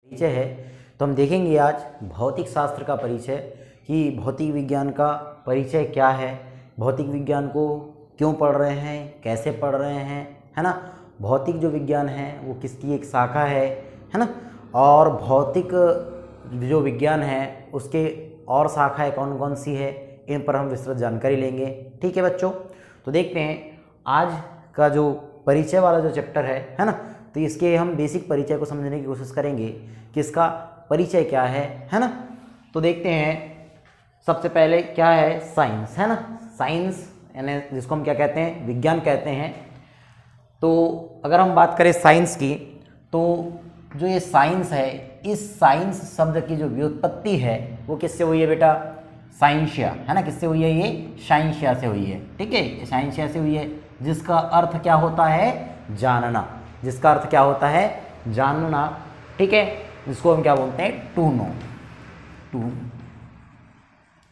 परिचय है। तो हम देखेंगे आज भौतिक शास्त्र का परिचय कि भौतिक विज्ञान का परिचय क्या है, भौतिक विज्ञान को क्यों पढ़ रहे हैं, कैसे पढ़ रहे हैं, है ना। भौतिक जो विज्ञान है वो किसकी एक शाखा है ना। और भौतिक जो विज्ञान है उसके और शाखाएं कौन कौन सी है, इन पर हम विस्तृत जानकारी लेंगे। ठीक है बच्चों, तो देखते हैं आज का जो परिचय वाला जो चैप्टर है ना। तो इसके हम बेसिक परिचय को समझने की कोशिश करेंगे कि इसका परिचय क्या है ना। तो देखते हैं सबसे पहले क्या है साइंस, है ना। साइंस यानी जिसको हम क्या कहते हैं, विज्ञान कहते हैं। तो अगर हम बात करें साइंस की, तो जो ये साइंस है, इस साइंस शब्द की जो व्युत्पत्ति है वो किससे हुई है बेटा, साइंसिया, है ना। किससे हुई है, ये साइंसिया से हुई है। ठीक है, ये साइंसिया से हुई है, जिसका अर्थ क्या होता है, जानना। जिसका अर्थ क्या होता है, जानना। ठीक है, जिसको हम क्या बोलते हैं, टू नो, टू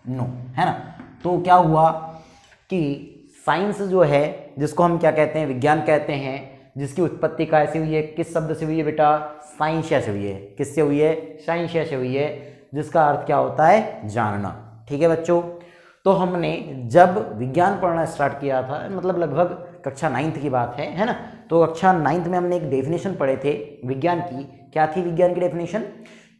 नो, है ना। तो क्या हुआ कि साइंस जो है, जिसको हम क्या कहते हैं, विज्ञान कहते हैं, जिसकी उत्पत्ति कैसे हुई है, किस शब्द से हुई है बेटा, साइंसिया से हुई है। किससे हुई है, साइंसिया से हुई है, जिसका अर्थ क्या होता है, जानना। ठीक है बच्चों, तो हमने जब विज्ञान पढ़ना स्टार्ट किया था, मतलब लगभग कक्षा 9th की बात है ना। तो कक्षा 9th में हमने एक डेफिनेशन पढ़े थे विज्ञान की। क्या थी विज्ञान की डेफिनेशन,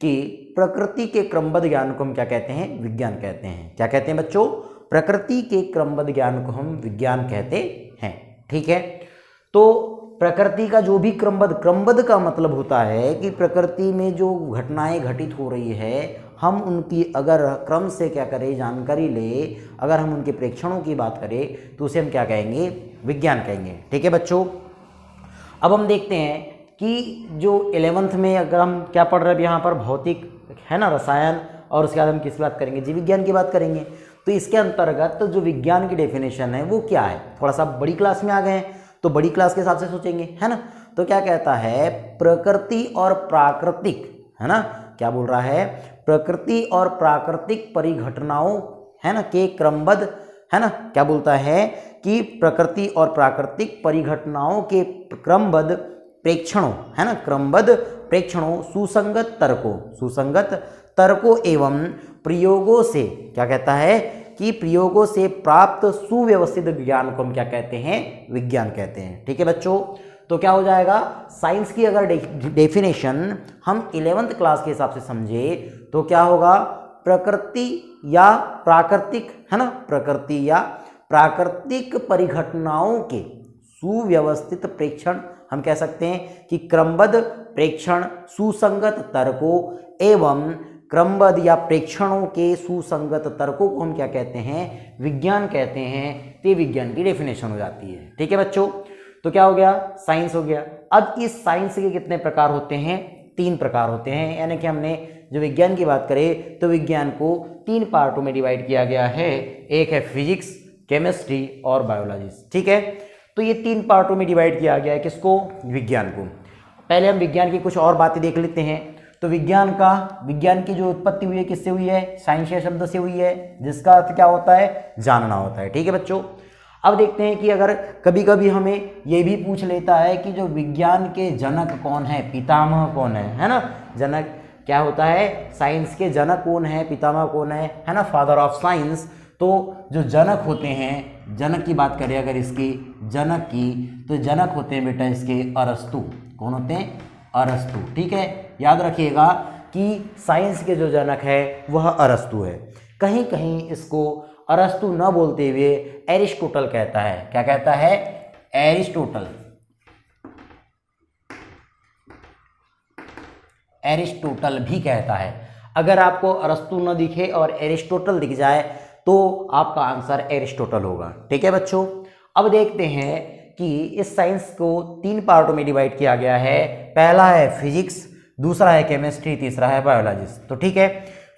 कि प्रकृति के क्रमबद्ध ज्ञान को हम क्या कहते हैं, विज्ञान कहते हैं। क्या कहते हैं बच्चों, प्रकृति के क्रमबद्ध ज्ञान को हम विज्ञान कहते हैं। ठीक है, तो प्रकृति का जो भी क्रमबद्ध का मतलब होता है कि प्रकृति में जो घटनाएं घटित हो रही है, हम उनकी अगर क्रम से क्या करें, जानकारी ले, अगर हम उनके प्रेक्षणों की बात करें तो उसे हम क्या कहेंगे, विज्ञान कहेंगे। ठीक है बच्चों, अब हम देखते हैं कि जो 11th में अगर हम क्या पढ़ रहे हैं यहाँ पर, भौतिक, है ना, रसायन, और उसके बाद हम किस बात करेंगे, जीव विज्ञान की बात करेंगे। तो इसके अंतर्गत जो विज्ञान की डेफिनेशन है वो क्या है, थोड़ा सा बड़ी क्लास में आ गए हैं तो बड़ी क्लास के हिसाब से सोचेंगे, है ना। तो क्या कहता है, प्रकृति और प्राकृतिक, है ना, क्या बोल रहा है, प्रकृति और प्राकृतिक परिघटनाओं, है ना, के क्रमबद्ध, है ना, क्या बोलता है कि प्रकृति और प्राकृतिक परिघटनाओं के क्रमबद्ध प्रेक्षणों, है ना, क्रमबद्ध प्रेक्षणों, सुसंगत तर्कों एवं प्रयोगों से, क्या कहता है कि प्रयोगों से प्राप्त सुव्यवस्थित ज्ञान को हम क्या कहते हैं, विज्ञान कहते हैं। ठीक है बच्चों, तो क्या हो जाएगा, साइंस की अगर डेफिनेशन हम 11th क्लास के हिसाब से समझे तो क्या होगा, प्रकृति या प्राकृतिक, है ना, प्रकृति या प्राकृतिक परिघटनाओं के सुव्यवस्थित प्रेक्षण, हम कह सकते हैं कि क्रमबद्ध प्रेक्षण, सुसंगत तर्कों एवं क्रमबद्ध या प्रेक्षणों के सुसंगत तर्कों को हम क्या कहते हैं, विज्ञान कहते हैं। तो विज्ञान की डेफिनेशन हो जाती है। ठीक है बच्चों, तो क्या हो गया, साइंस हो गया। अब इस साइंस के कितने प्रकार होते हैं, 3 प्रकार होते हैं। यानी कि हमने जो विज्ञान की बात करें तो विज्ञान को 3 पार्टों में डिवाइड किया गया है। एक है फिजिक्स, केमिस्ट्री और बायोलॉजी। ठीक है, तो ये 3 पार्टों में डिवाइड किया गया है किसको, विज्ञान को। पहले हम विज्ञान की कुछ और बातें देख लेते हैं। तो विज्ञान की जो उत्पत्ति हुई है किससे हुई है, साइंसिया शब्द से हुई है, जिसका अर्थ क्या होता है, जानना होता है। ठीक है बच्चों, अब देखते हैं कि अगर कभी कभी हमें ये भी पूछ लेता है कि जो विज्ञान के जनक कौन है, पितामह कौन है ना। जनक क्या होता है, साइंस के जनक कौन है, पितामह कौन है ना, फादर ऑफ साइंस। तो जो जनक होते हैं, जनक की बात करें अगर इसकी, जनक की, तो जनक होते हैं बेटा इसके अरस्तु। कौन होते हैं, अरस्तु। ठीक है, याद रखिएगा कि साइंस के जो जनक है वह अरस्तु है। कहीं कहीं इसको अरस्तु न बोलते हुए एरिस्टोटल कहता है। क्या कहता है, एरिस्टोटल, एरिस्टोटल भी कहता है। अगर आपको अरस्तु न दिखे और एरिस्टोटल दिख जाए तो आपका आंसर एरिस्टोटल होगा। ठीक है बच्चों, अब देखते हैं कि इस साइंस को 3 पार्टों में डिवाइड किया गया है। पहला है फिजिक्स, दूसरा है केमिस्ट्री, तीसरा है बायोलॉजी। तो ठीक है,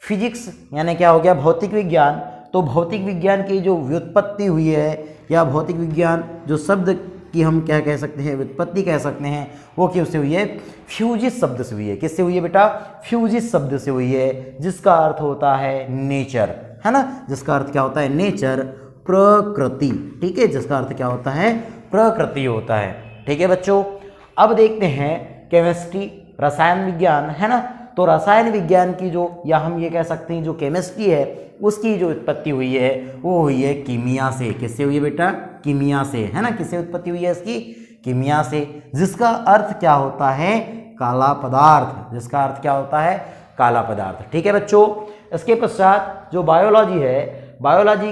फिजिक्स यानी क्या हो गया, भौतिक विज्ञान। तो भौतिक विज्ञान की जो व्युत्पत्ति हुई है, या भौतिक विज्ञान जो शब्द की हम क्या कह सकते हैं, व्युत्पत्ति कह सकते हैं, वो किससे हुई है, फ्यूजिस शब्द से हुई है। किससे हुई है बेटा, फ्यूजिस शब्द से हुई है, जिसका अर्थ होता है नेचर, है ना। जिसका अर्थ क्या होता है, नेचर, प्रकृति। ठीक है, जिसका अर्थ क्या होता है, प्रकृति होता है। ठीक है बच्चों, अब देखते हैं केमिस्ट्री, रसायन विज्ञान, है ना। तो रसायन विज्ञान की जो, या हम ये कह सकते हैं जो केमिस्ट्री है उसकी जो उत्पत्ति हुई है वो हुई है कीमिया से। किससे हुई है बेटा? कीमिया से, है ना। किससे उत्पत्ति हुई है इसकी? कीमिया से, जिसका अर्थ क्या होता है? काला पदार्थ। जिसका अर्थ क्या होता है? काला पदार्थ। ठीक है बच्चों। इसके पश्चात जो बायोलॉजी है, बायोलॉजी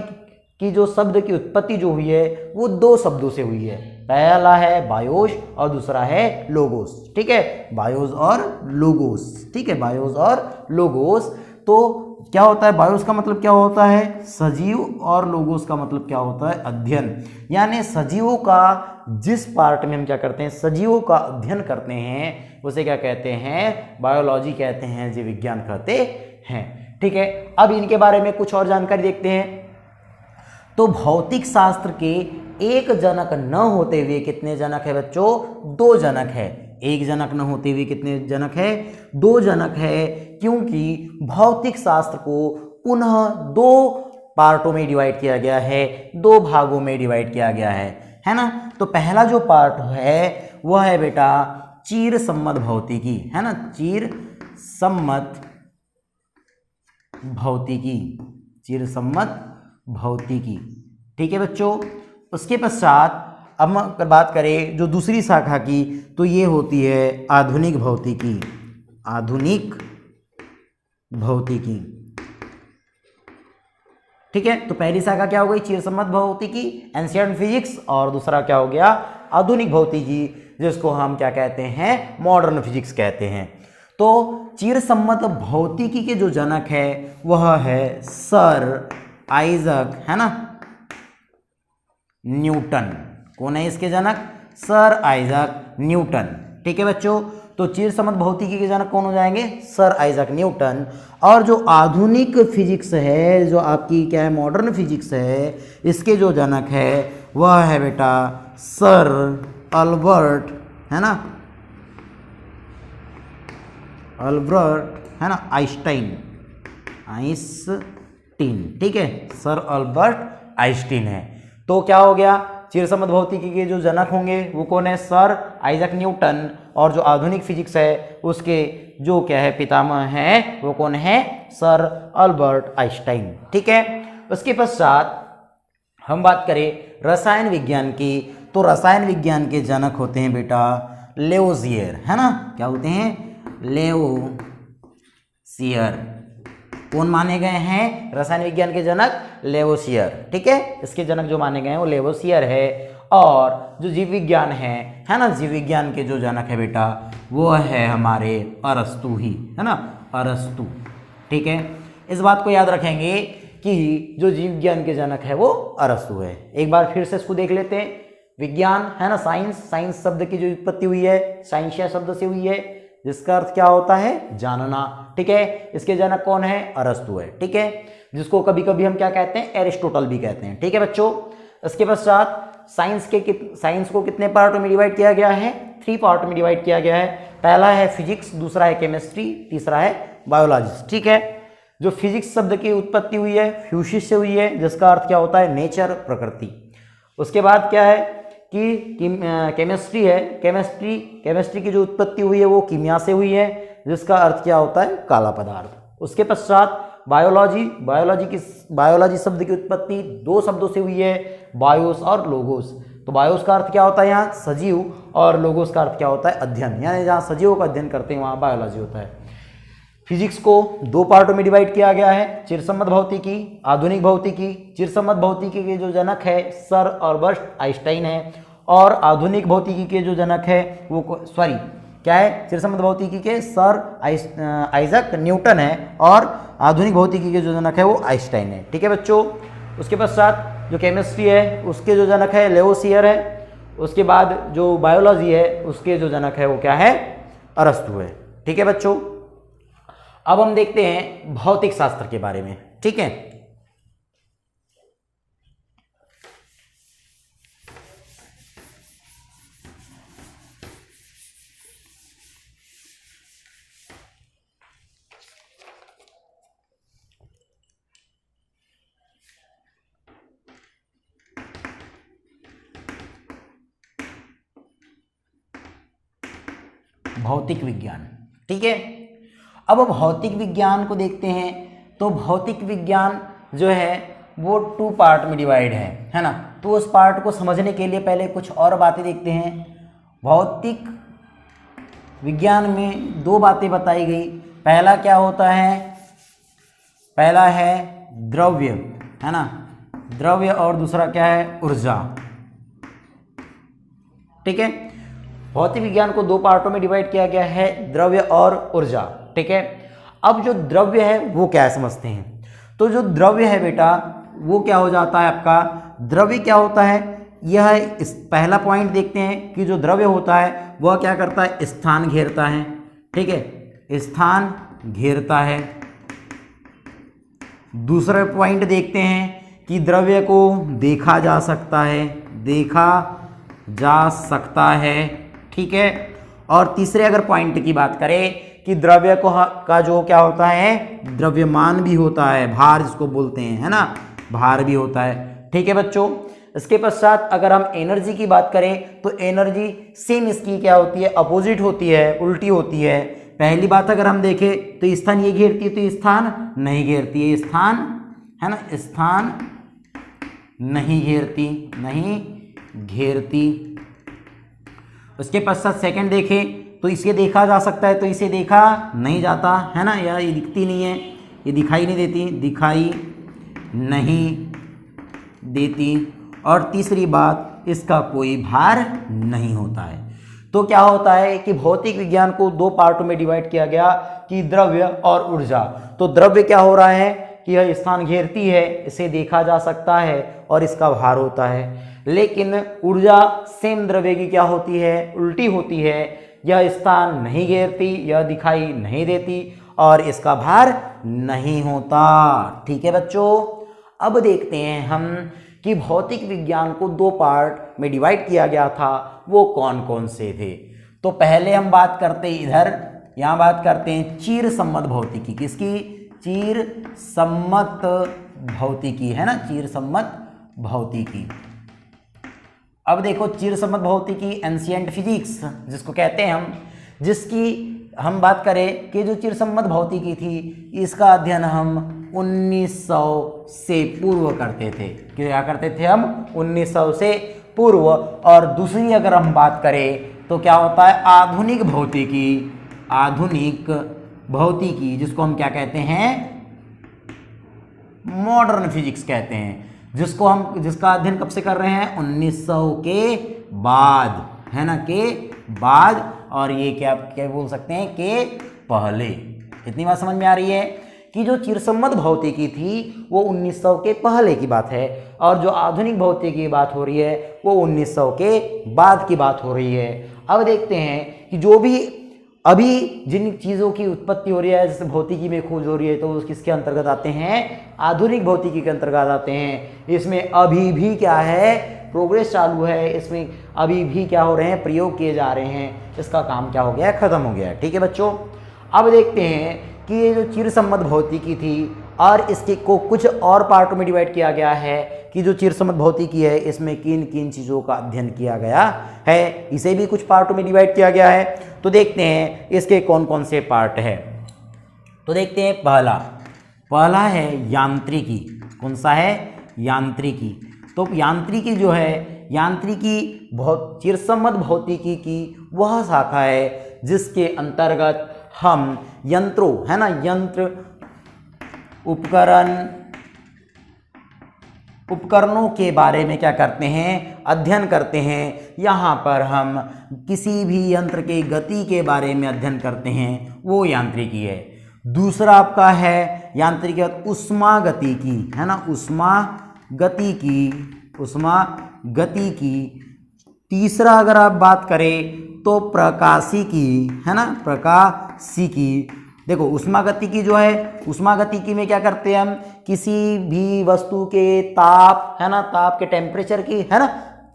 की जो शब्द की उत्पत्ति जो हुई है वो दो शब्दों से हुई है। पहला है बायोस और दूसरा है लोगोस। ठीक है, बायोस और लोगोस। ठीक है, बायोस और लोगोस। तो क्या होता है? बायोस का मतलब क्या होता है? सजीव, और लोगोस का मतलब क्या होता है? अध्ययन। यानी सजीवों का जिस पार्ट में हम क्या करते हैं? सजीवों का अध्ययन करते हैं उसे क्या कहते हैं? बायोलॉजी कहते हैं, जीव विज्ञान कहते हैं। ठीक है, अब इनके बारे में कुछ और जानकारी देखते हैं। तो भौतिक शास्त्र के एक जनक न होते हुए कितने जनक है बच्चों? दो जनक है। एक जनक न होते हुए कितने जनक है? दो जनक है, क्योंकि भौतिक शास्त्र को पुनः दो पार्टों में डिवाइड किया गया है, दो भागों में डिवाइड किया गया है ना। तो पहला जो पार्ट है वह है बेटा चीर सम्मत भौतिकी, है ना। चीर सम्मत भौतिकी, चीर सम्मत भौतिकी। ठीक है बच्चों। उसके पश्चात अब हम अगर बात करें जो दूसरी शाखा की, तो ये होती है आधुनिक भौतिकी। आधुनिक भौतिकी। ठीक है, तो पहली शाखा क्या हो गई? चिरसम्मत भौतिकी, एंशिएंट फिजिक्स, और दूसरा क्या हो गया? आधुनिक भौतिकी, जिसको हम क्या कहते हैं? मॉडर्न फिजिक्स कहते हैं। तो चिरसम्मत भौतिकी के जो जनक है वह है सर आइजक, है ना, न्यूटन। कौन है इसके जनक? Sir Isaac Newton. ठीक है बच्चों। तो चिरसम्मत भौतिकी के जनक कौन हो जाएंगे? Sir Isaac Newton. और जो आधुनिक फिजिक्स है, जो आपकी क्या है? मॉडर्न फिजिक्स है, इसके जो जनक है वह है बेटा सर अल्बर्ट, है ना, अल्बर्ट, है ना, आइंस्टाइन। आइंस्टीन। ठीक है, सर अल्बर्ट आइंस्टीन है। तो क्या हो गया? चिरसम्मत भौतिकी के जो जनक होंगे वो कौन है? Sir Isaac Newton. और जो आधुनिक फिजिक्स है उसके जो क्या है? पितामह हैं, वो कौन है? Sir Albert Einstein. ठीक है। उसके पश्चात हम बात करें रसायन विज्ञान की, तो रसायन विज्ञान के जनक होते हैं बेटा लेवोसियर, है ना। क्या होते हैं? लेवोसियर। कौन माने गए हैं रसायन विज्ञान के जनक? लेवोसियर। ठीक है, इसके जनक जो माने गए हैं वो लेवोसियर है। और जो जीव विज्ञान है ना, जीव विज्ञान के जो जनक है बेटा वो है हमारे अरस्तु ही, है ना, अरस्तु। ठीक है, इस बात को याद रखेंगे कि जो जीव विज्ञान के जनक है वो अरस्तु है। एक बार फिर से इसको देख लेते हैं। विज्ञान, है ना, साइंस, साइंस शब्द की जो उत्पत्ति हुई है साइंसिया शब्द से हुई है, जिसका अर्थ क्या होता है? जानना। ठीक है, इसके जनक कौन है? अरस्तु है। ठीक है, जिसको कभी कभी हम क्या कहते हैं? एरिस्टोटल भी कहते हैं। ठीक है बच्चों। इसके पश्चात साइंस को कितने पार्टों में डिवाइड किया गया है? 3 पार्ट में डिवाइड किया गया है। पहला है फिजिक्स, दूसरा है केमिस्ट्री, तीसरा है बायोलॉजी। ठीक है, जो फिजिक्स शब्द की उत्पत्ति हुई है फ्यूसिस से हुई है, जिसका अर्थ क्या होता है? नेचर, प्रकृति। उसके बाद क्या है कि केमिस्ट्री है, केमिस्ट्री की जो उत्पत्ति हुई है वो कीमिया से हुई है, जिसका अर्थ क्या होता है? काला पदार्थ। उसके पश्चात बायोलॉजी शब्द की उत्पत्ति 2 शब्दों से हुई है, बायोस और लोगोस। तो बायोस का अर्थ क्या होता है यहाँ? सजीव, और लोगोस का अर्थ क्या होता है? अध्ययन। यानी जहाँ सजीवों का अध्ययन करते हैं वहाँ बायोलॉजी होता है। फिजिक्स को 2 पार्टों में डिवाइड किया गया है, चिरसम्मत भौतिकी, आधुनिक भौतिकी। चिरसम्मत भौतिकी के जो जनक है सर अल्बर्ट आइंस्टाइन है, और आधुनिक भौतिकी के जो जनक है वो क्या है? चिरसम्मत भौतिकी के सर आइजक न्यूटन है, और आधुनिक भौतिकी के जो जनक है वो आइंस्टाइन है। ठीक है बच्चों। उसके पश्चात जो केमिस्ट्री है उसके जो जनक है लेवोसियर है। उसके बाद जो बायोलॉजी है उसके जो जनक है वो क्या है? अरस्तु है। ठीक है बच्चों। अब हम देखते हैं भौतिक शास्त्र के बारे में। ठीक है, भौतिक विज्ञान। ठीक है, अब भौतिक विज्ञान को देखते हैं तो भौतिक विज्ञान जो है वो 2 पार्ट में डिवाइड है ना। तो उस पार्ट को समझने के लिए पहले कुछ और बातें देखते हैं। भौतिक विज्ञान में 2 बातें बताई गई। पहला क्या होता है, पहला है द्रव्य, है ना, द्रव्य, और दूसरा क्या है, ऊर्जा। ठीक है, भौतिक विज्ञान को 2 पार्टों में डिवाइड किया गया है, द्रव्य और ऊर्जा। ठीक है, अब जो द्रव्य है वो क्या समझते हैं। तो जो द्रव्य है बेटा वो क्या हो जाता है आपका, द्रव्य क्या होता है, यह इस पहला पॉइंट देखते हैं कि जो द्रव्य होता है वह क्या करता है, स्थान घेरता है। ठीक है, स्थान घेरता है। दूसरा पॉइंट देखते हैं कि द्रव्य को देखा जा सकता है, देखा जा सकता है। ठीक है, और तीसरे अगर पॉइंट की बात करें कि द्रव्य को का जो क्या होता है, द्रव्यमान भी होता है, भार जिसको बोलते हैं, है ना, भार भी होता है। ठीक है बच्चों, इसके पश्चात अगर हम एनर्जी की बात करें तो एनर्जी सेम इसकी क्या होती है, अपोजिट होती है, उल्टी होती है। पहली बात अगर हम देखें तो स्थान ये घेरती है, तो स्थान नहीं घेरती है, स्थान, है ना, स्थान नहीं घेरती, नहीं घेरती। उसके पश्चात सेकंड देखें तो इसे देखा जा सकता है, तो इसे देखा नहीं जाता, है ना, या ये दिखती नहीं है, ये दिखाई नहीं देती, दिखाई नहीं देती। और तीसरी बात, इसका कोई भार नहीं होता है। तो क्या होता है कि भौतिक विज्ञान को 2 पार्टों में डिवाइड किया गया कि द्रव्य और ऊर्जा। तो द्रव्य क्या हो रहा है कि यह स्थान घेरती है, इसे देखा जा सकता है और इसका भार होता है। लेकिन ऊर्जा सेम द्रव्य की क्या होती है, उल्टी होती है, यह स्थान नहीं घेरती, यह दिखाई नहीं देती और इसका भार नहीं होता। ठीक है बच्चों, अब देखते हैं हम कि भौतिक विज्ञान को 2 पार्ट में डिवाइड किया गया था, वो कौन कौन से थे। तो पहले हम बात करते हैं इधर, यहाँ बात करते हैं चिर सम्मत भौतिकी। किसकी, चिर सम्मत भौतिकी, है ना, चिर सम्मत भौतिकी। अब देखो चिर सम्मत भौतिकी, एंशिएंट फिजिक्स जिसको कहते हैं हम, जिसकी हम बात करें कि जो चिर सम्मत भौतिकी थी इसका अध्ययन हम 1900 से पूर्व करते थे। क्या करते थे हम, 1900 से पूर्व। और दूसरी अगर हम बात करें तो क्या होता है, आधुनिक भौतिकी, आधुनिक भौतिकी जिसको हम क्या कहते हैं, मॉडर्न फिजिक्स कहते हैं, जिसका अध्ययन कब से कर रहे हैं, 1900 के बाद, है ना, के बाद। और ये क्या क्या बोल सकते हैं, के पहले। इतनी बात समझ में आ रही है कि जो चिरसम्मत भौतिकी थी वो 1900 के पहले की बात है, और जो आधुनिक भौतिकी की बात हो रही है वो 1900 के बाद की बात हो रही है। अब देखते हैं कि जो भी अभी जिन चीज़ों की उत्पत्ति हो रही है, जैसे भौतिकी में खोज हो रही है, तो वो किसके अंतर्गत आते हैं, आधुनिक भौतिकी के अंतर्गत आते हैं। इसमें अभी भी क्या है, प्रोग्रेस चालू है, इसमें अभी भी क्या हो रहे हैं, प्रयोग किए जा रहे हैं। इसका काम क्या हो गया, खत्म हो गया। ठीक है बच्चों, अब देखते हैं कि ये जो चिरसम्मत भौतिकी थी और इसके को कुछ और पार्टों में डिवाइड किया गया है कि जो चिरसम्मत भौतिकी है इसमें किन किन चीज़ों का अध्ययन किया गया है, इसे भी कुछ पार्टों में डिवाइड किया गया है। तो देखते हैं इसके कौन कौन से पार्ट है। तो देखते हैं पहला है यांत्रिकी। कौन सा है, यांत्रिकी। तो यांत्रिकी जो है, यांत्रिकी चिरसम्मत भौतिकी की वह शाखा है जिसके अंतर्गत हम यंत्रों, है ना, यंत्र उपकरणों के बारे में क्या करते हैं, अध्ययन करते हैं। यहाँ पर हम किसी भी यंत्र के गति के बारे में अध्ययन करते हैं, वो यांत्रिकी है। दूसरा आपका है यांत्रिकी ऊष्मागतिकी, है ना, ऊष्मागतिकी। तीसरा अगर आप बात करें तो प्रकाशिकी, है ना, प्रकाशिकी। देखो ऊष्मागतिकी जो है, ऊष्मागतिकी में क्या करते हैं हम, किसी भी वस्तु के ताप, है ना, ताप के टेम्परेचर की, है ना,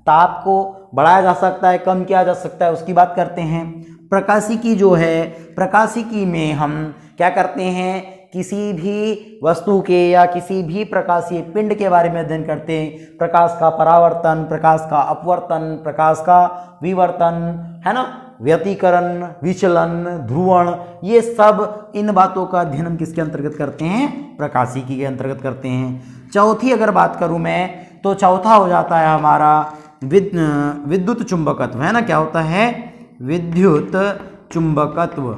ताप को बढ़ाया जा सकता है, कम किया जा सकता है, उसकी बात करते हैं। प्रकाशिकी जो है, प्रकाशिकी में हम क्या करते हैं, किसी भी वस्तु के या किसी भी प्रकाशीय पिंड के बारे में अध्ययन करते हैं। प्रकाश का परावर्तन, प्रकाश का अपवर्तन, प्रकाश का विवर्तन, है ना, व्यतिकरण, विचलन, ध्रुवण, ये सब इन बातों का अध्ययन हम किसके अंतर्गत करते हैं? प्रकाशिकी के अंतर्गत करते हैं। चौथी अगर बात करूं मैं तो चौथा हो जाता है हमारा विद्युत चुंबकत्व, है ना। क्या होता है? विद्युत चुंबकत्व।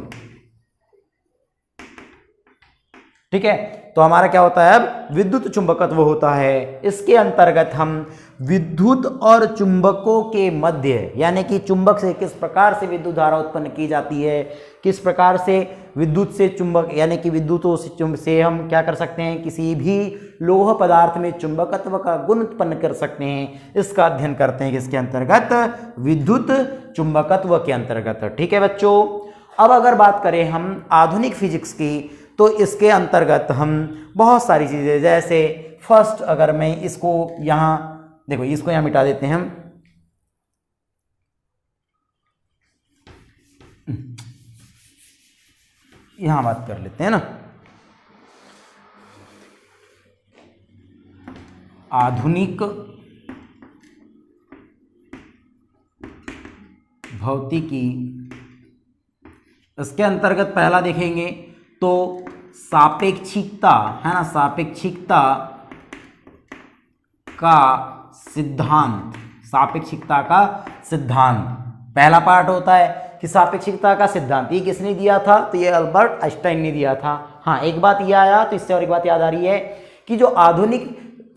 ठीक है, तो हमारा क्या होता है? अब विद्युत चुंबकत्व होता है। इसके अंतर्गत हम विद्युत और चुंबकों के मध्य, यानी कि चुंबक से किस प्रकार से विद्युत धारा उत्पन्न की जाती है, किस प्रकार से विद्युत से चुंबक, यानी कि विद्युतों से हम क्या कर सकते हैं? किसी भी लोह पदार्थ में चुंबकत्व का गुण उत्पन्न कर सकते हैं। इसका अध्ययन करते हैं किसके अंतर्गत? विद्युत चुंबकत्व के अंतर्गत। ठीक है बच्चों, अब अगर बात करें हम आधुनिक फिजिक्स की, तो इसके अंतर्गत हम बहुत सारी चीज़ें, जैसे फर्स्ट अगर मैं इसको यहाँ देखो, इसको यहाँ मिटा देते हैं हम। यहाँ बात कर लेते हैं ना, आधुनिक भौतिकी। इसके अंतर्गत पहला देखेंगे तो सापेक्षिकता, है ना, सापेक्षिकता का सिद्धांत। सापेक्षिकता का सिद्धांत पहला पार्ट होता है कि सापेक्षिकता का सिद्धांत ये किसने दिया था? तो ये अल्बर्ट आइंस्टाइन ने दिया था। हाँ, एक बात ये आया तो इससे और एक बात याद आ रही है कि जो आधुनिक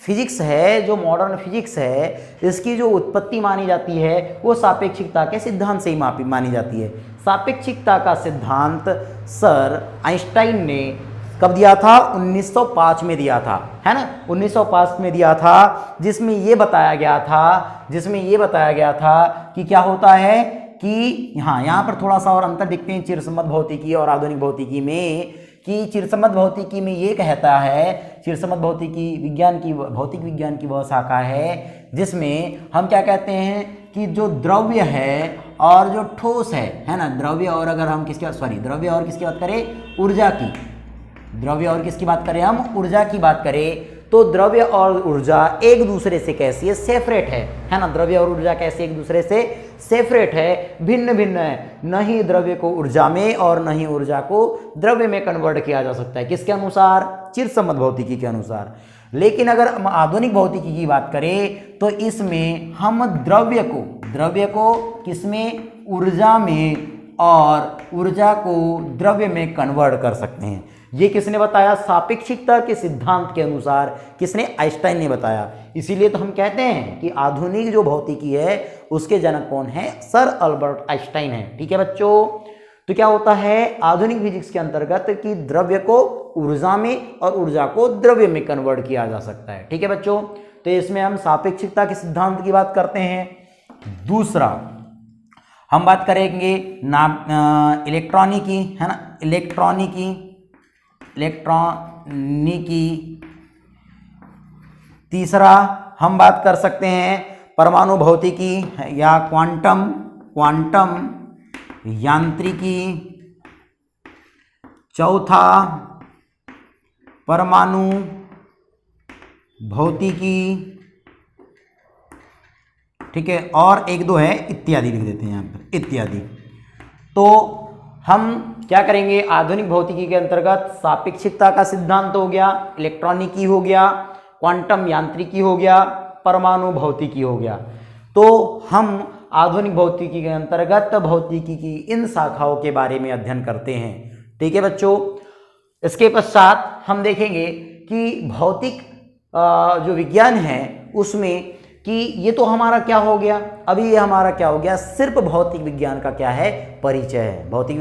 फिजिक्स है, जो मॉडर्न फिजिक्स है, इसकी जो उत्पत्ति मानी जाती है वो सापेक्षिकता के सिद्धांत से ही मानी जाती है। सापेक्षिकता का सिद्धांत सर आइंस्टाइन ने कब दिया था? 1905 में दिया था, है ना, 1905 में दिया था, जिसमें ये बताया गया था कि क्या होता है कि हाँ, यहाँ पर थोड़ा सा और अंतर दिखते हैं चिरसम्मत भौतिकी और आधुनिक भौतिकी में, कि चिरसम्मत भौतिकी में ये कहता है, चिरसम्मत भौतिकी विज्ञान की, भौतिक विज्ञान की वह शाखा है जिसमें हम क्या कहते हैं कि जो द्रव्य है और जो ठोस है ना, द्रव्य और अगर हम द्रव्य और किसकी बात करें? ऊर्जा की। द्रव्य और किसकी बात करें? हम ऊर्जा की बात करें तो द्रव्य और ऊर्जा एक दूसरे से कैसी है? सेपरेट है ना। द्रव्य और ऊर्जा कैसे एक दूसरे से सेपरेट है, भिन्न भिन्न है। न ही द्रव्य को ऊर्जा में और न ही ऊर्जा को द्रव्य में कन्वर्ट किया जा सकता है। किसके अनुसार? चिरसम्मत भौतिकी के अनुसार। लेकिन अगर हम आधुनिक भौतिकी की बात करें तो इसमें हम द्रव्य को किसमें? ऊर्जा में, और ऊर्जा को द्रव्य में कन्वर्ट कर सकते हैं। ये किसने बताया? सापेक्षिकता के सिद्धांत के अनुसार। किसने? आइंस्टाइन ने बताया। इसीलिए तो हम कहते हैं कि आधुनिक जो भौतिकी है उसके जनक कौन है? सर अल्बर्ट आइंस्टाइन है। ठीक है बच्चों, तो क्या होता है आधुनिक फिजिक्स के अंतर्गत कि द्रव्य को ऊर्जा में और ऊर्जा को द्रव्य में कन्वर्ट किया जा सकता है। ठीक है बच्चों, तो इसमें हम सापेक्षिकता के सिद्धांत की बात करते हैं। दूसरा हम बात करेंगे इलेक्ट्रॉनिकी, है ना, इलेक्ट्रॉनिकी। तीसरा हम बात कर सकते हैं परमाणु भौतिकी या क्वांटम यांत्रिकी। चौथा परमाणु भौतिकी। ठीक है, और एक दो है इत्यादि लिख देते हैं यहाँ पर, इत्यादि। तो हम क्या करेंगे? आधुनिक भौतिकी के अंतर्गत सापेक्षिकता का सिद्धांत हो गया, इलेक्ट्रॉनिकी हो गया, क्वांटम यांत्रिकी हो गया, परमाणु भौतिकी हो गया। तो हम आधुनिक भौतिकी के अंतर्गत भौतिकी की इन शाखाओं के बारे में अध्ययन करते हैं। ठीक है बच्चों, इसके पश्चात हम देखेंगे कि भौतिक जो विज्ञान है उसमें कि ये तो हमारा क्या हो गया? अभी ये हमारा क्या हो गया? सिर्फ भौतिक विज्ञान का क्या है? परिचय है। भौतिक